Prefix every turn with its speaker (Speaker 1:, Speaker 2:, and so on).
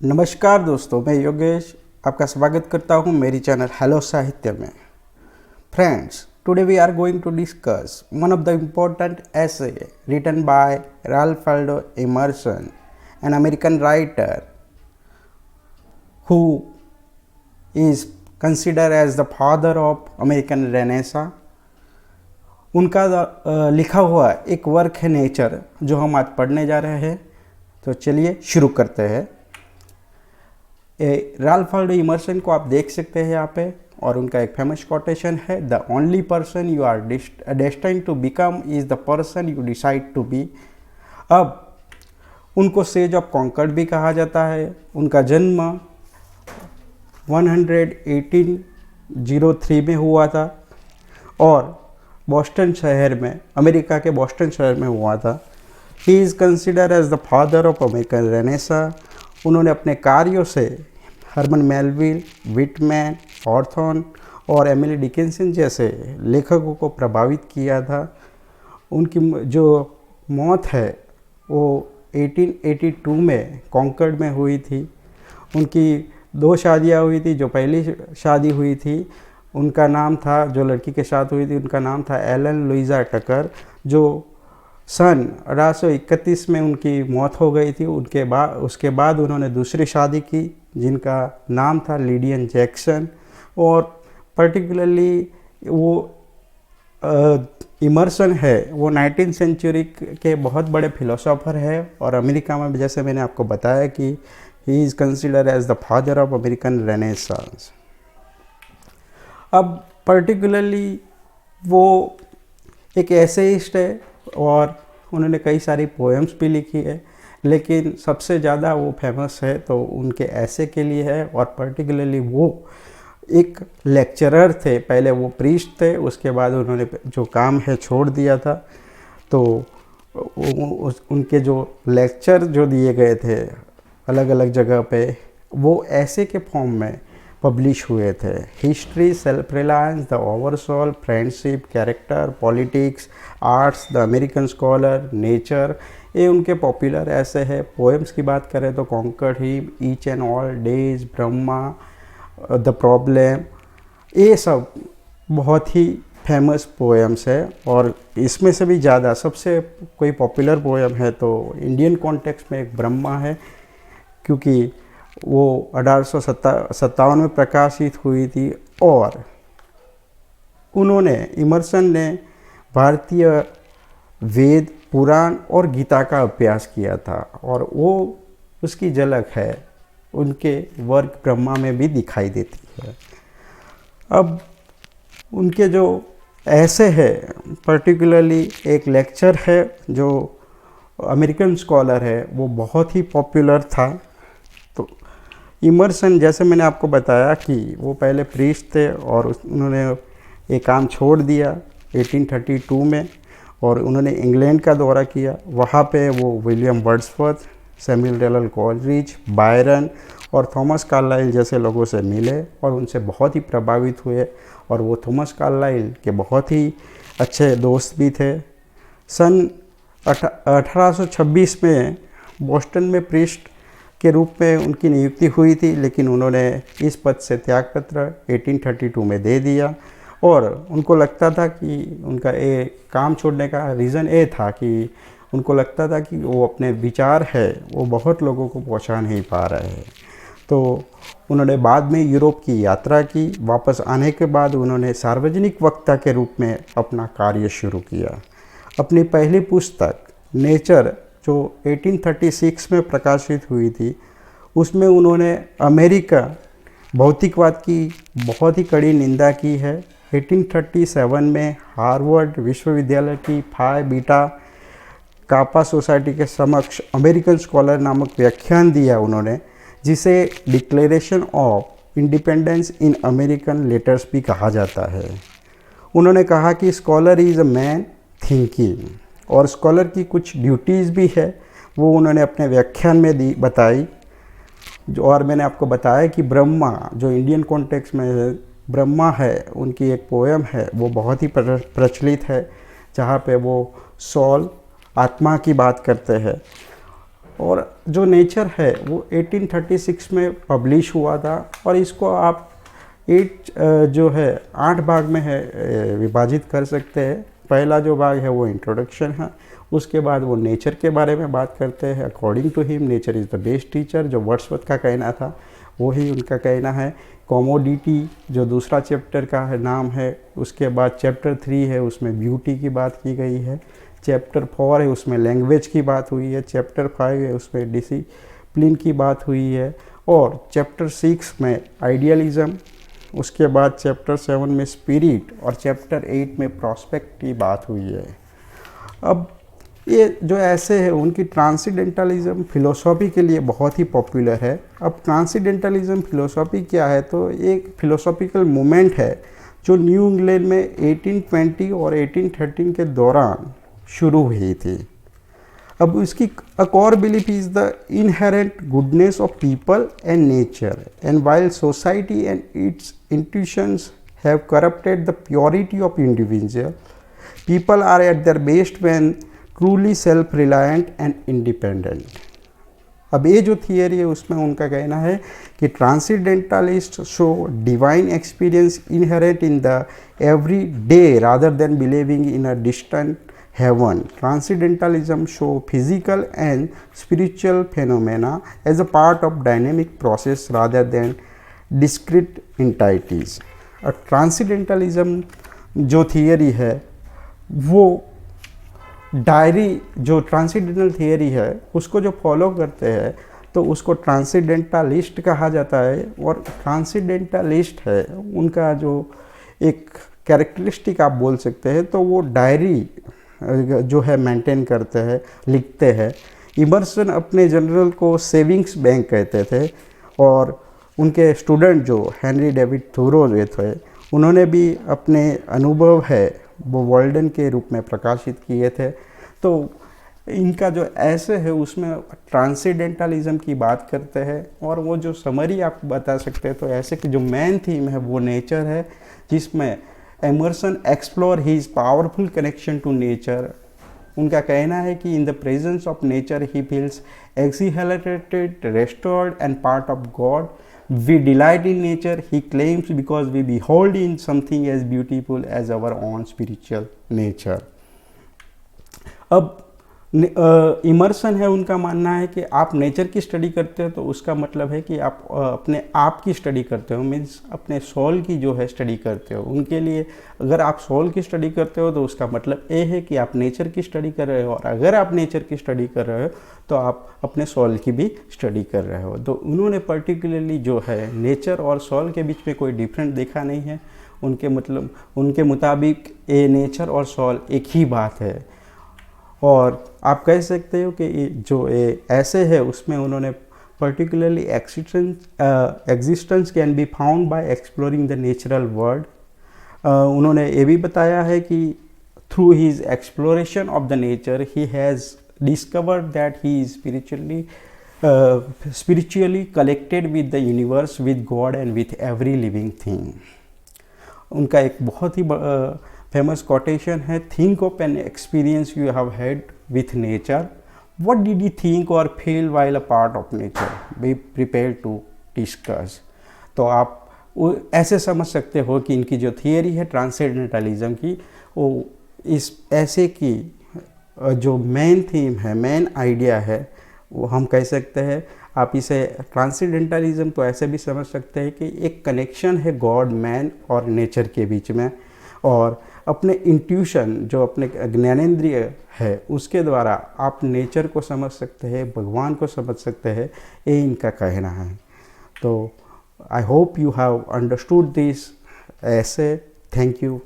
Speaker 1: नमस्कार दोस्तों, मैं योगेश आपका स्वागत करता हूं मेरी चैनल हेलो साहित्य में। Friends, today we are going to discuss one of the important essay written by Ralph Waldo Emerson, an American writer who is considered as the father of American Renaissance। उनका लिखा हुआ एक work है nature, जो हम आज पढ़ने जा रहे हैं। तो चलिए शुरू करते हैं। राल्फ वाल्डो इमर्सन को आप देख सकते हैं यहाँ पे, और उनका एक फेमस कोटेशन है, the only person you are destined to become is the person you decide to be. अब उनको सेज ऑफ कॉन्कर्ड भी कहा जाता है। उनका जन्म 1803 में हुआ था और बॉस्टन शहर में, अमेरिका के बॉस्टन शहर में हुआ था। He is consider as the father of American renaissance. उन्होंने अपने कार्यों से हरमन मेलविल, विटमैन, हॉथॉर्न और एमिली डिकिंसन जैसे लेखकों को प्रभावित किया था। उनकी जो मौत है वो 1882 में कॉन्कर्ड में हुई थी। उनकी 2 शादियाँ हुई थी। जो पहली शादी हुई थी, उनका नाम था, जो लड़की के साथ हुई थी, उनका नाम था एलन लुइजा टकर, जो सन 1831 में उनकी मौत हो गई थी। उसके बाद उन्होंने दूसरी शादी की, जिनका नाम था लिडियन जैक्सन। और पर्टिकुलरली वो इमर्सन है, वो 19th सेंचुरी के बहुत बड़े फिलोसोफर है। और अमेरिका में, जैसे मैंने आपको बताया कि he is consider as the father of American renaissance. अब पर्टिकुलरली वो एक एसेइस्ट है और उन्होंने कई सारी पोएम्स भी लिखी है, लेकिन सबसे ज़्यादा वो फेमस है तो उनके ऐसे के लिए है। और पर्टिकुलरली वो एक लेक्चरर थे। पहले वो प्रीस्ट थे, उसके बाद उन्होंने जो काम है छोड़ दिया था। तो उनके जो लेक्चर जो दिए गए थे अलग अलग जगह पे, वो ऐसे के फॉर्म में पब्लिश हुए थे। History, self reliance, the oversold, friendship, character, politics, arts, the American scholar, nature, ये उनके पॉपुलर ऐसे हैं। पोएम्स की बात करें तो Concord hymn, each and all days, Brahma, the problem, ये सब बहुत ही फेमस पोएम्स है। और इसमें से भी ज़्यादा सबसे कोई पॉपुलर पोएम है तो इंडियन कॉन्टेक्स्ट में एक ब्रह्मा है, क्योंकि वो 1857 में प्रकाशित हुई थी। और उन्होंने, इमर्सन ने भारतीय वेद, पुराण और गीता का अभ्यास किया था, और वो उसकी झलक है उनके वर्क ब्रह्मा में भी दिखाई देती है। अब उनके जो ऐसे है, पर्टिकुलरली एक लेक्चर है जो अमेरिकन स्कॉलर है, वो बहुत ही पॉपुलर था। तो इमर्सन, जैसे मैंने आपको बताया कि वो पहले प्रीस्ट थे और उन्होंने ये काम छोड़ दिया 1832 में, और उन्होंने इंग्लैंड का दौरा किया। वहाँ पे वो William Wordsworth, Samuel Taylor Coleridge, Byron और थॉमस कार्लाइल जैसे लोगों से मिले और उनसे बहुत ही प्रभावित हुए। और वो थॉमस कार्लाइल के बहुत ही अच्छे दोस्त भी थे। सन 1826 में बोस्टन में प्रीस्ट के रूप में उनकी नियुक्ति हुई थी, लेकिन उन्होंने इस पद से त्यागपत्र 1832 में दे दिया। और उनको लगता था कि उनका ये काम छोड़ने का रीज़न ये था कि उनको लगता था कि वो अपने विचार है वो बहुत लोगों को पहुंचा नहीं पा रहे हैं। तो उन्होंने बाद में यूरोप की यात्रा की। वापस आने के बाद उन्होंने सार्वजनिक वक्ता के रूप में अपना कार्य शुरू किया। अपनी पहली पुस्तक नेचर, जो 1836 में प्रकाशित हुई थी, उसमें उन्होंने अमेरिका भौतिकवाद की बहुत ही कड़ी निंदा की है। 1837 में हार्वर्ड विश्वविद्यालय की फाई बीटा कापा सोसाइटी के समक्ष अमेरिकन स्कॉलर नामक व्याख्यान दिया उन्होंने, जिसे declaration of independence in American letters भी कहा जाता है। उन्होंने कहा कि scholar is a man thinking, और स्कॉलर की कुछ ड्यूटीज़ भी है, वो उन्होंने अपने व्याख्यान में बताई। और मैंने आपको बताया कि ब्रह्मा, जो इंडियन कॉन्टेक्स्ट में ब्रह्मा है, उनकी एक पोएम है, वो बहुत ही प्रचलित है, जहाँ पे वो सोल, आत्मा की बात करते हैं। और जो नेचर है वो 1836 में पब्लिश हुआ था और इसको आप 8 भाग में है विभाजित कर सकते हैं। पहला जो भाग है वो इंट्रोडक्शन है, उसके बाद वो नेचर के बारे में बात करते हैं। According to him nature is the best teacher, जो वर्ड्सवर्थ का कहना था वही उनका कहना है। कॉमोडिटी जो दूसरा चैप्टर का है नाम है, उसके बाद चैप्टर 3 है उसमें ब्यूटी की बात की गई है। चैप्टर 4 है उसमें लैंग्वेज की बात हुई है। चैप्टर 5 है उसमें डिसिप्लिन की बात हुई है। और चैप्टर 6 में आइडियलिज्म, उसके बाद चैप्टर 7 में स्पिरिट और चैप्टर 8 में प्रॉस्पेक्ट की बात हुई है। अब ये जो ऐसे है उनकी ट्रांसेंडेंटलिज्म फिलोसॉफी के लिए बहुत ही पॉपुलर है। अब ट्रांसेंडेंटलिज्म फिलोसॉफी क्या है, तो एक फिलोसॉफिकल मूवमेंट है जो न्यू इंग्लैंड में 1820 और 1813 के दौरान शुरू हुई थी। अब इसकी एक और belief is the inherent goodness of people and nature, and while society and its intuitions have corrupted the purity of individual, people are at their best when truly self reliant and independent. अब ये जो theory है उसमें उनका कहना है कि transcendentalist show divine experience inherent in the every day rather than believing in a distant heaven. Transcendentalism show physical and spiritual phenomena as a part of dynamic process rather than discrete entities. Transcendentalism जो theory है वो diary जो transcendental theory है उसको जो follow करते हैं तो उसको ट्रांसेंडेंटलिस्ट कहा जाता है। और ट्रांसेंडेंटलिस्ट है उनका जो एक कैरेक्टरिस्टिक आप बोल सकते हैं, तो वो डायरी जो है मेंटेन करते हैं, लिखते हैं। इमर्सन अपने जनरल को सेविंग्स बैंक कहते थे और उनके स्टूडेंट जो हेनरी डेविड थोरो थे उन्होंने भी अपने अनुभव है वो वर्ल्डन के रूप में प्रकाशित किए थे। तो इनका जो ऐसे है उसमें ट्रांसेंडेंटलिज्म की बात करते हैं। और वो जो समरी आप बता सकते हैं तो ऐसे कि जो मेन थीम है वो नेचर है, जिसमें Emerson explore his powerful connection to nature. उनका कहना है कि in the presence of nature he feels accelerated, restored and part of God. We delight in nature, he claims, because we behold in something as beautiful as our own spiritual nature. अब Emerson है उनका मानना है कि आप nature की study करते हो तो उसका मतलब है कि आप अपने आप की स्टडी करते हो, मीन्स अपने सोल की जो है स्टडी करते हो। उनके लिए अगर आप सोल की स्टडी करते हो तो उसका मतलब ये है कि आप नेचर की स्टडी कर रहे हो, और अगर आप नेचर की स्टडी कर रहे हो तो आप अपने सोल की भी स्टडी कर रहे हो। तो उन्होंने पर्टिकुलरली जो है नेचर और सोल के बीच में कोई डिफरेंट देखा नहीं है। उनके मुताबिक ये नेचर और सोल एक ही बात है। और आप कह सकते हो कि जो ऐसे है उसमें उन्होंने particularly existence can be found by exploring the natural world. उन्होंने ये भी बताया है कि through his exploration of the nature he has discovered that he is spiritually collected with the universe, with God and with every living thing. उनका एक बहुत ही फेमस कोटेशन है, think of an experience you have had with nature, what did you think और feel while a part of nature, be prepare to discuss. तो आप ऐसे समझ सकते हो कि इनकी जो थियरी है ट्रांसेंडेंटलिज्म की, वो इस ऐसे की जो मेन थीम है, मेन आइडिया है, वो हम कह सकते हैं। आप इसे ट्रांसेंडेंटलिज्म तो ऐसे भी समझ सकते हैं कि एक कनेक्शन है गॉड, मैन और नेचर के बीच में, और अपने इंट्यूशन जो अपने ज्ञानेंद्रिय है उसके द्वारा आप नेचर को समझ सकते हैं, भगवान को समझ सकते हैं, ये इनका कहना है। तो I hope you have understood this essay. Thank you.